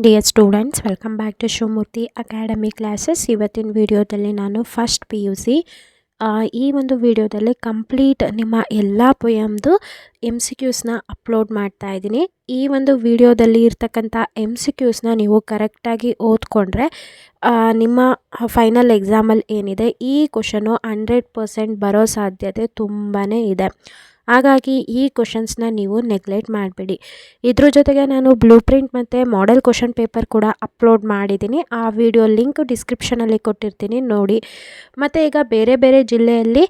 Dear students, welcome back to Shivamurthy academy classes. ಇವತ್ತಿನ ವಿಡಿಯೋದಲ್ಲಿ ನಾನು ಫಸ್ಟ್ PUC ಈ ಒಂದು ವಿಡಿಯೋದಲ್ಲಿ ಕಂಪ್ಲೀಟ್ ನಿಮ್ಮ ಎಲ್ಲ ಪೊಯಮ್ದು MCQsನ ಅಪ್ಲೋಡ್ ಮಾಡ್ತಾ ಇದ್ದೀನಿ. ಈ ಒಂದು ವಿಡಿಯೋದಲ್ಲಿ ಇರ್ತಕ್ಕಂಥ MCQsನ ನೀವು ಕರೆಕ್ಟಾಗಿ ಓದ್ಕೊಂಡ್ರೆ ನಿಮ್ಮ ಫೈನಲ್ ಎಕ್ಸಾಮಲ್ಲಿ ಏನಿದೆ ಈ ಕ್ವಶನು 100% ಬರೋ ಸಾಧ್ಯತೆ ತುಂಬಾ ಇದೆ. ಹಾಗಾಗಿ ಈ ಕ್ವಶನ್ಸ್ನ ನೀವು ನೆಗ್ಲೆಕ್ಟ್ ಮಾಡಬೇಡಿ. ಇದ್ರ ಜೊತೆಗೆ ನಾನು ಬ್ಲೂ ಪ್ರಿಂಟ್ ಮತ್ತು ಮಾಡೆಲ್ ಕ್ವಶನ್ ಪೇಪರ್ ಕೂಡ ಅಪ್ಲೋಡ್ ಮಾಡಿದ್ದೀನಿ. ಆ ವಿಡಿಯೋ ಲಿಂಕ್ ಡಿಸ್ಕ್ರಿಪ್ಷನಲ್ಲಿ ಕೊಟ್ಟಿರ್ತೀನಿ, ನೋಡಿ. ಮತ್ತು ಈಗ ಬೇರೆ ಬೇರೆ ಜಿಲ್ಲೆಯಲ್ಲಿ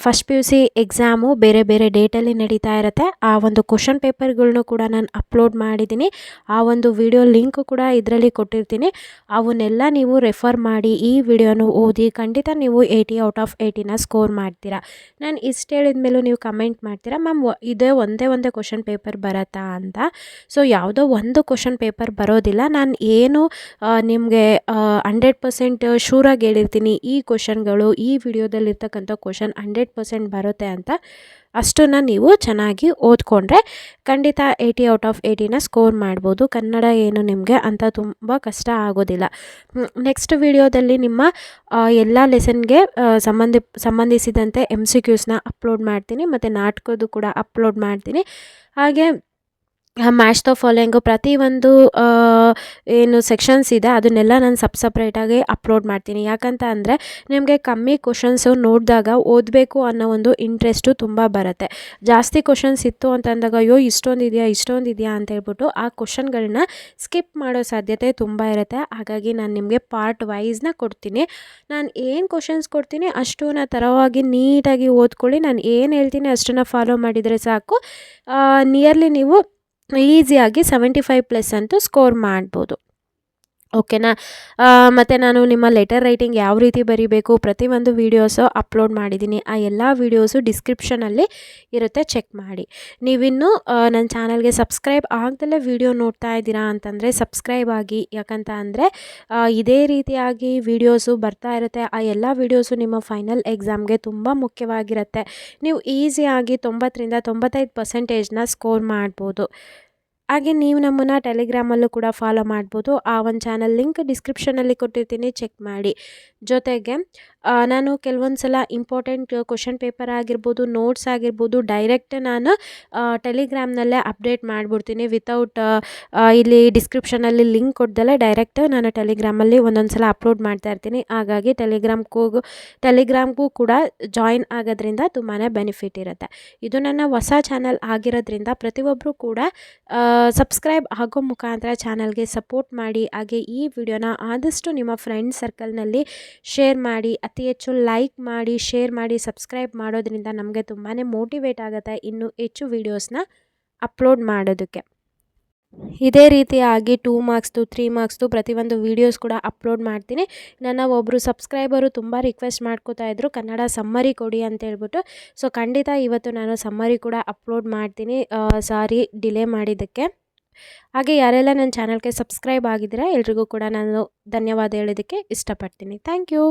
ಫಸ್ಟ್ PUC ಎಕ್ಸಾಮು ಬೇರೆ ಬೇರೆ ಡೇಟಲ್ಲಿ ನಡೀತಾ ಇರುತ್ತೆ. ಆ ಒಂದು ಕ್ವಶನ್ ಪೇಪರ್ಗಳ್ನು ಕೂಡ ನಾನು ಅಪ್ಲೋಡ್ ಮಾಡಿದ್ದೀನಿ. ಆ ಒಂದು ವಿಡಿಯೋ ಲಿಂಕ್ ಕೂಡ ಇದರಲ್ಲಿ ಕೊಟ್ಟಿರ್ತೀನಿ. ಅವನ್ನೆಲ್ಲ ನೀವು ರೆಫರ್ ಮಾಡಿ ಈ ವಿಡಿಯೋನು ಓದಿ ಖಂಡಿತ ನೀವು 80 ಔಟ್ ಆಫ್ 80ನ ಸ್ಕೋರ್ ಮಾಡ್ತೀರಾ. ನಾನು ಇಷ್ಟು ಹೇಳಿದ ಮೇಲೂ ನೀವು ಕಮೆಂಟ್ ಮಾಡ್ತೀರಾ, ಮ್ಯಾಮ್ ಇದೇ ಒಂದೇ ಕ್ವಶನ್ ಪೇಪರ್ ಬರುತ್ತಾ ಅಂತ. ಸೊ ಯಾವುದೋ ಒಂದು ಕ್ವಶನ್ ಪೇಪರ್ ಬರೋದಿಲ್ಲ. ನಾನು ಏನು ನಿಮಗೆ 100% ಶೂರಾಗಿ ಹೇಳಿರ್ತೀನಿ, ಈ ಕ್ವಶನ್ಗಳು ಈ ವಿಡಿಯೋದಲ್ಲಿರ್ತಕ್ಕಂಥ ಕ್ವಶನ್ 100% ಬರುತ್ತೆ ಅಂತ. ಅಷ್ಟನ್ನು ನೀವು ಚೆನ್ನಾಗಿ ಓದ್ಕೊಂಡ್ರೆ ಖಂಡಿತ 80 ಔಟ್ ಆಫ್ 80ನ ಸ್ಕೋರ್ ಮಾಡ್ಬೋದು. ಕನ್ನಡ ಏನು ನಿಮಗೆ ಅಂತ ತುಂಬ ಕಷ್ಟ ಆಗೋದಿಲ್ಲ. ನೆಕ್ಸ್ಟ್ ವಿಡಿಯೋದಲ್ಲಿ ನಿಮ್ಮ ಎಲ್ಲ ಲೆಸನ್ಗೆ ಸಂಬಂಧಿಸಿದಂತೆ MCQsನ ಅಪ್ಲೋಡ್ ಮಾಡ್ತೀನಿ ಮತ್ತು ನಾಟಕದ್ದು ಕೂಡ ಅಪ್ಲೋಡ್ ಮಾಡ್ತೀನಿ. ಹಾಗೆ ಮ್ಯಾಚ್ ದ ಫಾಲೋಯಿಂಗು ಪ್ರತಿಯೊಂದು ಏನು ಸೆಕ್ಷನ್ಸ್ ಇದೆ ಅದನ್ನೆಲ್ಲ ನಾನು ಸಪ್ರೇಟಾಗಿ ಅಪ್ಲೋಡ್ ಮಾಡ್ತೀನಿ. ಯಾಕಂತ ಅಂದರೆ ನಿಮಗೆ ಕಮ್ಮಿ ಕ್ವಶನ್ಸು ನೋಡಿದಾಗ ಓದಬೇಕು ಅನ್ನೋ ಒಂದು ಇಂಟ್ರೆಸ್ಟು ತುಂಬ ಬರುತ್ತೆ. ಜಾಸ್ತಿ ಕ್ವಶನ್ಸ್ ಇತ್ತು ಅಂತಂದಾಗ ಅಯ್ಯೋ ಇಷ್ಟೊಂದಿದೆಯಾ ಅಂತ ಹೇಳ್ಬಿಟ್ಟು ಆ ಕ್ವಶನ್ಗಳನ್ನ ಸ್ಕಿಪ್ ಮಾಡೋ ಸಾಧ್ಯತೆ ತುಂಬ ಇರುತ್ತೆ. ಹಾಗಾಗಿ ನಾನು ನಿಮಗೆ ಪಾರ್ಟ್ ವೈಸ್ನ ಕೊಡ್ತೀನಿ. ನಾನು ಏನು ಕ್ವಶನ್ಸ್ ಕೊಡ್ತೀನಿ ಅಷ್ಟನ್ನ ತರವಾಗಿ ನೀಟಾಗಿ ಓದ್ಕೊಳ್ಳಿ. ನಾನು ಏನು ಹೇಳ್ತೀನಿ ಅಷ್ಟನ್ನು ಫಾಲೋ ಮಾಡಿದರೆ ಸಾಕು. ನಿಯರ್ಲಿ ನೀವು ಈಸಿಯಾಗಿ 75+ ಅಂತೂ ಸ್ಕೋರ್ ಮಾಡ್ಬೋದು. ಓಕೆನಾ. ಮತ್ತು ನಾನು ನಿಮ್ಮ ಲೆಟರ್ ರೈಟಿಂಗ್ ಯಾವ ರೀತಿ ಬರೀಬೇಕು ಪ್ರತಿಯೊಂದು ವೀಡಿಯೋಸು ಅಪ್ಲೋಡ್ ಮಾಡಿದ್ದೀನಿ. ಆ ಎಲ್ಲ ವೀಡಿಯೋಸು ಡಿಸ್ಕ್ರಿಪ್ಷನಲ್ಲಿ ಇರುತ್ತೆ, ಚೆಕ್ ಮಾಡಿ. ನೀವಿನ್ನೂ ನನ್ನ ಚಾನಲ್ಗೆ ಸಬ್ಸ್ಕ್ರೈಬ್ ಆಗದಲ್ಲೇ ವೀಡಿಯೋ ನೋಡ್ತಾ ಇದ್ದೀರಾ ಅಂತಂದರೆ ಸಬ್ಸ್ಕ್ರೈಬ್ ಆಗಿ. ಯಾಕಂತ ಅಂದರೆ ಇದೇ ರೀತಿಯಾಗಿ ವೀಡಿಯೋಸು ಬರ್ತಾ ಇರುತ್ತೆ. ಆ ಎಲ್ಲ ವೀಡಿಯೋಸು ನಿಮ್ಮ ಫೈನಲ್ ಎಕ್ಸಾಮ್ಗೆ ತುಂಬ ಮುಖ್ಯವಾಗಿರುತ್ತೆ. ನೀವು ಈಸಿಯಾಗಿ 90ರಿಂದ 95% ಸ್ಕೋರ್ ಮಾಡ್ಬೋದು. ಹಾಗೆ ನೀವು ನಮ್ಮನ್ನು ಟೆಲಿಗ್ರಾಮಲ್ಲೂ ಕೂಡ ಫಾಲೋ ಮಾಡ್ಬೋದು. ಆ ಒಂದು ಚಾನಲ್ ಲಿಂಕ್ ಡಿಸ್ಕ್ರಿಪ್ಷನಲ್ಲಿ ಕೊಟ್ಟಿರ್ತೀನಿ, ಚೆಕ್ ಮಾಡಿ. ಜೊತೆಗೆ ನಾನು ಕೆಲವೊಂದು ಸಲ ಇಂಪಾರ್ಟೆಂಟ್ ಕ್ವಶನ್ ಪೇಪರ್ ಆಗಿರ್ಬೋದು, ನೋಟ್ಸ್ ಆಗಿರ್ಬೋದು, ಡೈರೆಕ್ಟ್ ನಾನು ಟೆಲಿಗ್ರಾಮ್ನಲ್ಲೇ ಅಪ್ಡೇಟ್ ಮಾಡಿಬಿಡ್ತೀನಿ. ವಿತೌಟ್ ಇಲ್ಲಿ ಡಿಸ್ಕ್ರಿಪ್ಷನಲ್ಲಿ ಲಿಂಕ್ ಕೊಡ್ದಲ್ಲೇ ಡೈರೆಕ್ಟ್ ನಾನು ಟೆಲಿಗ್ರಾಮಲ್ಲಿ ಒಂದೊಂದು ಸಲ ಅಪ್ಲೋಡ್ ಮಾಡ್ತಾ ಇರ್ತೀನಿ. ಹಾಗಾಗಿ ಟೆಲಿಗ್ರಾಮ್ಗೂ ಕೂಡ ಜಾಯಿನ್ ಆಗೋದ್ರಿಂದ ತುಂಬಾ ಬೆನಿಫಿಟ್ ಇರುತ್ತೆ. ಇದು ನನ್ನ ಹೊಸ ಚಾನಲ್ ಆಗಿರೋದ್ರಿಂದ ಪ್ರತಿಯೊಬ್ಬರು ಕೂಡ ಸಬ್ಸ್ಕ್ರೈಬ್ ಆಗೋ ಮುಖಾಂತರ ಚಾನಲ್ಗೆ ಸಪೋರ್ಟ್ ಮಾಡಿ. ಹಾಗೆ ಈ ವಿಡಿಯೋನ ಆದಷ್ಟು ನಿಮ್ಮ ಫ್ರೆಂಡ್ಸ್ ಸರ್ಕಲ್ನಲ್ಲಿ ಶೇರ್ ಮಾಡಿ. ಅತಿ ಹೆಚ್ಚು ಲೈಕ್ ಮಾಡಿ, ಶೇರ್ ಮಾಡಿ, ಸಬ್ಸ್ಕ್ರೈಬ್ ಮಾಡೋದ್ರಿಂದ ನಮಗೆ ತುಂಬಾ ಮೋಟಿವೇಟ್ ಆಗುತ್ತೆ ಇನ್ನೂ ಹೆಚ್ಚು ವೀಡಿಯೋಸ್ನ ಅಪ್ಲೋಡ್ ಮಾಡೋದಕ್ಕೆ. ಇದೇ ರೀತಿಯಾಗಿ 2 ಮಾರ್ಕ್ಸ್ದು 3 ಮಾರ್ಕ್ಸ್ದು ಪ್ರತಿಯೊಂದು ವೀಡಿಯೋಸ್ ಕೂಡ ಅಪ್ಲೋಡ್ ಮಾಡ್ತೀನಿ. ನನ್ನ ಒಬ್ಬರು ಸಬ್ಸ್ಕ್ರೈಬರು ತುಂಬ ರಿಕ್ವೆಸ್ಟ್ ಮಾಡ್ಕೋತಾ ಇದ್ದರು, ಕನ್ನಡ ಸಮ್ಮರಿ ಕೊಡಿ ಅಂತ ಹೇಳ್ಬಿಟ್ಟು. ಸೊ ಖಂಡಿತ ಇವತ್ತು ನಾನು ಸಮ್ಮರಿ ಕೂಡ ಅಪ್ಲೋಡ್ ಮಾಡ್ತೀನಿ. ಸಾರಿ ಡಿಲೇ ಮಾಡಿದ್ದಕ್ಕೆ. ಹಾಗೆ ಯಾರೆಲ್ಲ ನನ್ನ ಚಾನಲ್ಗೆ ಸಬ್ಸ್ಕ್ರೈಬ್ ಆಗಿದ್ದೀರಾ ಎಲ್ರಿಗೂ ಕೂಡ ನಾನು ಧನ್ಯವಾದ ಹೇಳೋದಕ್ಕೆ ಇಷ್ಟಪಡ್ತೀನಿ. Thank you.